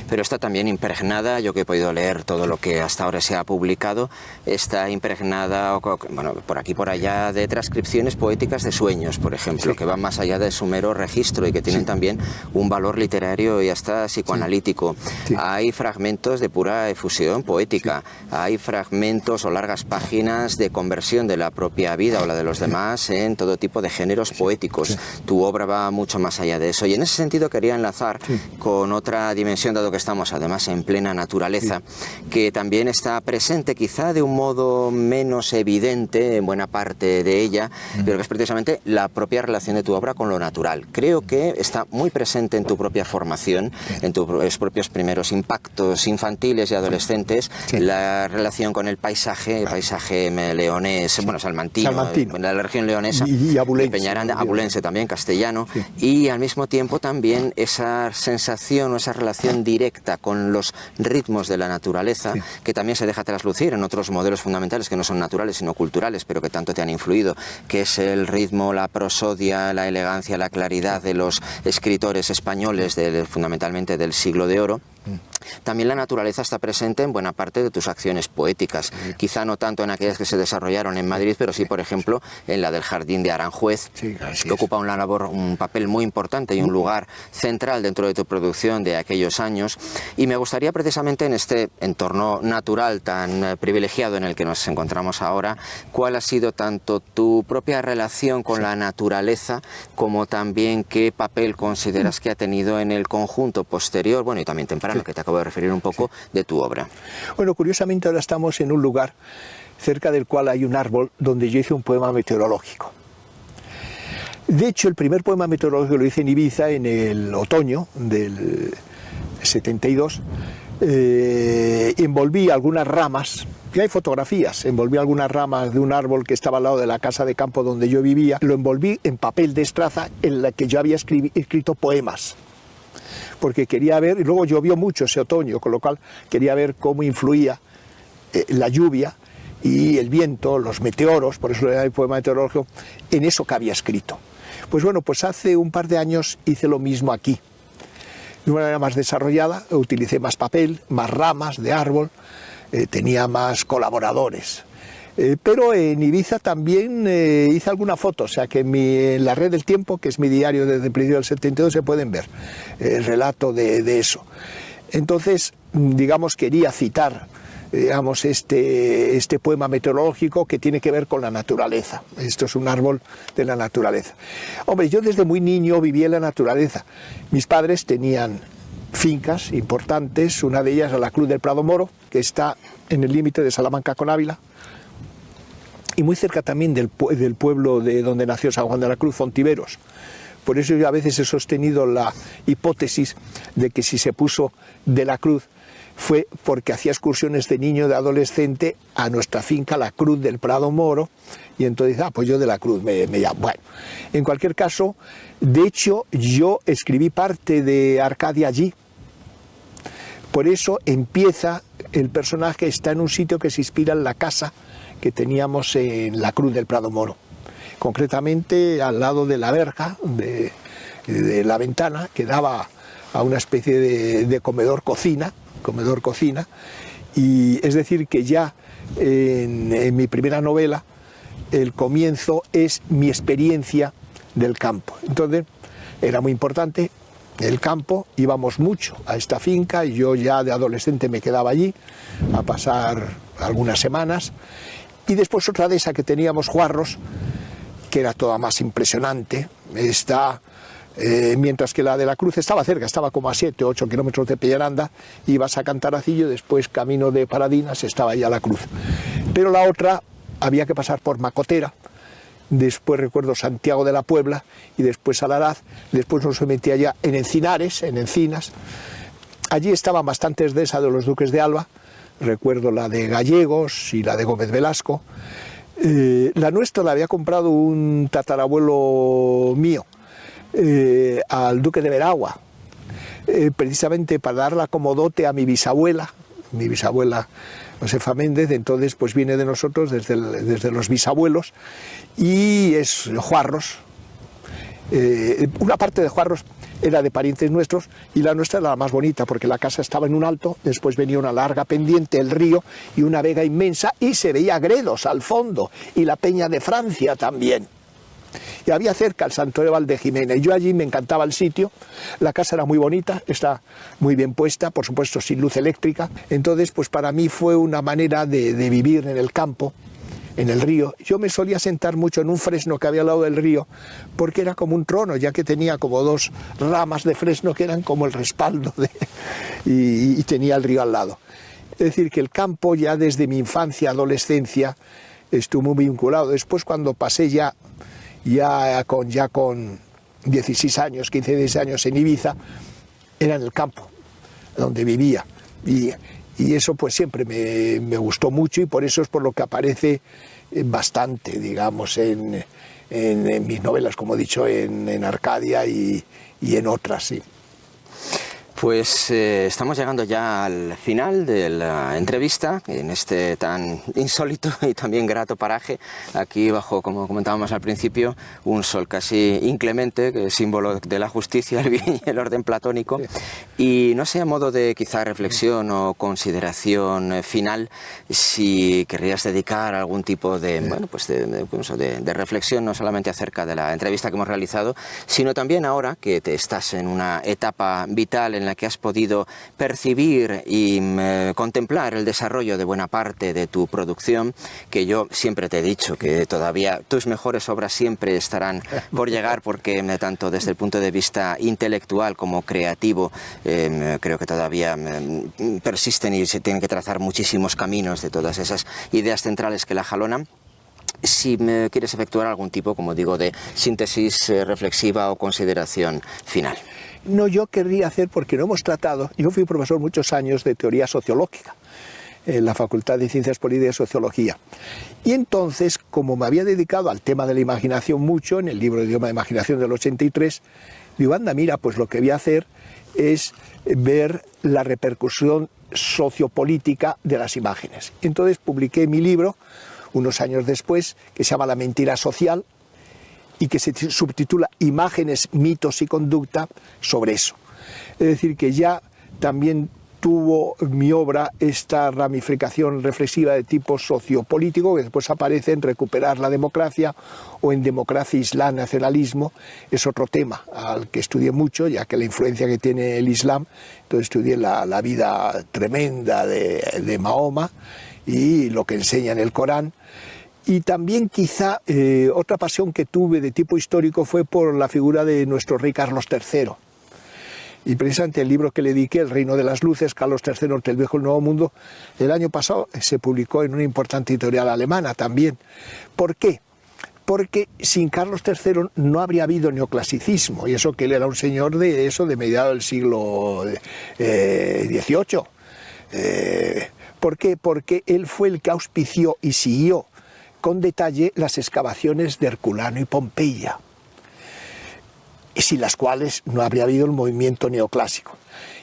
pero está también impregnada, yo que he podido leer todo lo que hasta ahora se ha publicado, está impregnada, bueno, por aquí por allá, de transcripciones poéticas de sueños, por ejemplo, que van más allá de su mero registro y que tienen también un valor literario y hasta psicoanalítico. Hay fragmentos de pura efusión poética, hay fragmentos o largas páginas de conversión de la propia vida o la de los demás en todo tipo de géneros poéticos. Tu obra va mucho más allá de eso, y en ese sentido quería enlazar con otra dimensión, dado que estamos además en plena naturaleza, que también está presente quizá de un modo menos evidente en buena parte de ella, pero que es precisamente la propia relación de tu obra con lo natural. Creo que está muy presente en tu propia formación, en tus propios primeros impactos infantiles y adolescentes, la relación con el paisaje leonés, bueno, salmantino, la región leonesa, y abulense, Peñaranda, abulense también, castellano, y al mismo tiempo también esa sensación o esa relación directa con los ritmos de la naturaleza, que también se deja traslucir en otros modelos fundamentales que no son naturales sino culturales, pero que tanto te han influido, que es el ritmo, la prosodia, la elegancia, la claridad de los escritores españoles fundamentalmente del Siglo de Oro. También la naturaleza está presente en buena parte de tus acciones poéticas, quizá no tanto en aquellas que se desarrollaron en Madrid, pero sí, por ejemplo, en la del Jardín de Aranjuez, que ocupa un papel muy importante y un lugar central dentro de tu producción de aquellos años. Y me gustaría precisamente en este entorno natural tan privilegiado en el que nos encontramos ahora, cuál ha sido tanto tu propia relación con la naturaleza como también qué papel consideras que ha tenido en el conjunto posterior, bueno, y también temprano, que te acabo de referir un poco, de tu obra. Bueno, curiosamente ahora estamos en un lugar cerca del cual hay un árbol donde yo hice un poema meteorológico. De hecho, el primer poema meteorológico lo hice en Ibiza en el otoño del 72. Envolví algunas ramas, y hay fotografías, envolví algunas ramas de un árbol que estaba al lado de la casa de campo donde yo vivía, lo envolví en papel de estraza en la que yo había escrito poemas, porque quería ver, y luego llovió mucho ese otoño, con lo cual quería ver cómo influía la lluvia y el viento, los meteoros, por eso le da el poema meteorológico, en eso que había escrito. Pues bueno, pues hace un par de años hice lo mismo aquí. De una manera más desarrollada, utilicé más papel, más ramas de árbol, tenía más colaboradores. Pero en Ibiza también hice alguna foto, o sea que en la Red del Tiempo, que es mi diario desde el principio del 72, se pueden ver el relato de eso. Entonces, digamos, quería citar este poema meteorológico que tiene que ver con la naturaleza. Esto es un árbol de la naturaleza. Hombre, yo desde muy niño viví en la naturaleza. Mis padres tenían fincas importantes, una de ellas a la Cruz del Prado Moro, que está en el límite de Salamanca con Ávila, y muy cerca también del pueblo de donde nació San Juan de la Cruz, Fontiveros. Por eso yo a veces he sostenido la hipótesis de que si se puso de la Cruz fue porque hacía excursiones de niño, de adolescente, a nuestra finca, la Cruz del Prado Moro, y entonces, pues yo de la Cruz me llamo. Bueno, en cualquier caso, de hecho, yo escribí parte de Arcadia allí. Por eso empieza, el personaje está en un sitio que se inspira en la casa que teníamos en la Cruz del Prado Moro, concretamente al lado de la verja, de la ventana, que daba a una especie de comedor-cocina, y es decir que ya en mi primera novela el comienzo es mi experiencia del campo. Entonces era muy importante el campo, íbamos mucho a esta finca y yo ya de adolescente me quedaba allí a pasar algunas semanas. Y después otra de esa que teníamos, Juarros, que era toda más impresionante, mientras que la de la Cruz estaba cerca, estaba como a 7 o 8 kilómetros de Peñaranda, ibas a Cantaracillo, después camino de Paradinas, estaba ya la Cruz. Pero la otra había que pasar por Macotera, después recuerdo Santiago de la Puebla y después Alaraz, después nos metía ya en Encinares, en Encinas. Allí estaban bastantes de esas de los duques de Alba, recuerdo la de Gallegos y la de Gómez Velasco. La nuestra la había comprado un tatarabuelo mío, al duque de Veragua, precisamente para darla como dote a mi bisabuela Josefa Méndez. Entonces pues viene de nosotros desde los bisabuelos, y es Juarros. Una parte de Juarros era de parientes nuestros, y la nuestra era la más bonita, porque la casa estaba en un alto, después venía una larga pendiente, el río, y una vega inmensa, y se veía Gredos al fondo, y la Peña de Francia también. Y había cerca el Santuario de Valdejimena, y yo allí me encantaba el sitio. La casa era muy bonita, está muy bien puesta, por supuesto sin luz eléctrica. Entonces, pues para mí fue una manera de vivir en el campo, en el río. Yo me solía sentar mucho en un fresno que había al lado del río, porque era como un trono, ya que tenía como dos ramas de fresno que eran como el respaldo, y tenía el río al lado. Es decir, que el campo ya desde mi infancia, adolescencia, estuvo muy vinculado. Después, cuando pasé ya con 16 años, 15, 16 años en Ibiza, era en el campo, donde vivía. Y eso pues siempre me gustó mucho, y por eso es por lo que aparece bastante, digamos, en mis novelas, como he dicho, en Arcadia y en otras, sí. Pues estamos llegando ya al final de la entrevista, en este tan insólito y también grato paraje, aquí bajo, como comentábamos al principio, un sol casi inclemente, que es símbolo de la justicia, el bien y el orden platónico, y no sé, a modo de quizá reflexión o consideración final, si querrías dedicar algún tipo de, bueno, pues de reflexión, no solamente acerca de la entrevista que hemos realizado, sino también ahora que te estás en una etapa vital en la que has podido percibir y contemplar el desarrollo de buena parte de tu producción, que yo siempre te he dicho que todavía tus mejores obras siempre estarán por llegar, porque tanto desde el punto de vista intelectual como creativo creo que todavía persisten y se tienen que trazar muchísimos caminos de todas esas ideas centrales que la jalonan. Si me quieres efectuar algún tipo, como digo, de síntesis reflexiva o consideración final. No, yo querría hacer, porque no hemos tratado, yo fui profesor muchos años de teoría sociológica en la Facultad de Ciencias Políticas y Sociología. Y entonces, como me había dedicado al tema de la imaginación mucho, en el libro de Idioma de Imaginación del 83, digo, anda, mira, pues lo que voy a hacer es ver la repercusión sociopolítica de las imágenes. Entonces publiqué mi libro, unos años después, que se llama La mentira social, y que se subtitula Imágenes, mitos y conducta, sobre eso. Es decir, que ya también tuvo mi obra esta ramificación reflexiva de tipo sociopolítico, que después aparece en Recuperar la democracia o en Democracia, Islam, Nacionalismo. Es otro tema al que estudié mucho, ya que la influencia que tiene el Islam. Entonces estudié la vida tremenda de Mahoma y lo que enseña en el Corán. Y también quizá otra pasión que tuve de tipo histórico fue por la figura de nuestro rey Carlos III. Y precisamente el libro que le dediqué, El reino de las luces, Carlos III entre el viejo y el nuevo mundo, el año pasado se publicó en una importante editorial alemana también. ¿Por qué? Porque sin Carlos III no habría habido neoclasicismo, y eso que él era un señor de mediados del siglo XVIII. ¿Por qué? Porque él fue el que auspició y siguió con detalle las excavaciones de Herculano y Pompeya, y sin las cuales no habría habido el movimiento neoclásico.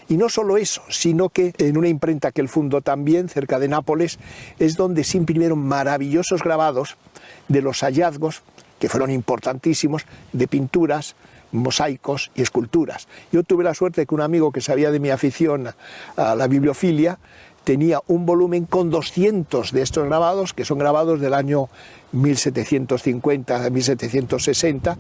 Y no solo eso, sino que en una imprenta que él fundó también, cerca de Nápoles, es donde se imprimieron maravillosos grabados de los hallazgos, que fueron importantísimos, de pinturas, mosaicos y esculturas. Yo tuve la suerte de que un amigo que sabía de mi afición a la bibliofilia tenía un volumen con 200 de estos grabados, que son grabados del año 1750 a 1760,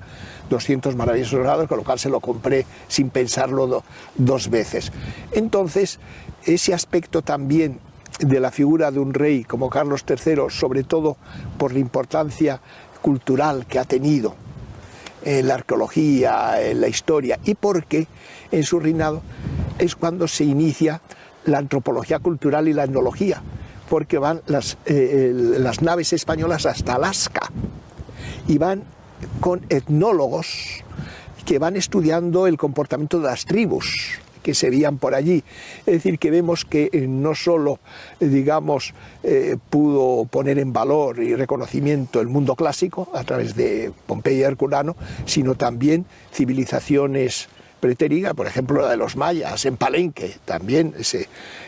200 maravillosos grabados, con lo cual se lo compré sin pensarlo dos veces. Entonces, ese aspecto también de la figura de un rey como Carlos III, sobre todo por la importancia cultural que ha tenido en la arqueología, en la historia, y porque en su reinado es cuando se inicia la antropología cultural y la etnología, porque van las naves españolas hasta Alaska y van con etnólogos que van estudiando el comportamiento de las tribus que se veían por allí. Es decir, que vemos que no solo, digamos, pudo poner en valor y reconocimiento el mundo clásico a través de Pompeya y Herculano, sino también civilizaciones pretérica, por ejemplo la de los mayas en Palenque, también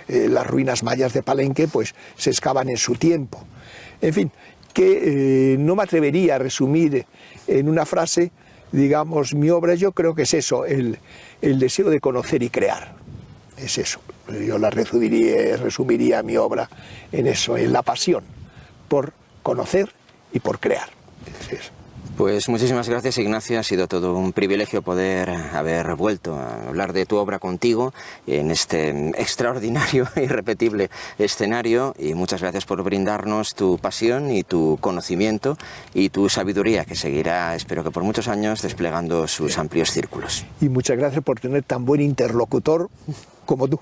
las ruinas mayas de Palenque pues se excavan en su tiempo. En fin, que no me atrevería a resumir en una frase, digamos, mi obra. Yo creo que es eso, el el deseo de conocer y crear. Es eso. Yo la resumiría mi obra en eso, en la pasión por conocer y por crear. Es eso. Pues muchísimas gracias, Ignacio. Ha sido todo un privilegio poder haber vuelto a hablar de tu obra contigo en este extraordinario e irrepetible escenario, y muchas gracias por brindarnos tu pasión y tu conocimiento y tu sabiduría, que seguirá, espero que por muchos años, desplegando sus amplios círculos. Y muchas gracias por tener tan buen interlocutor como tú.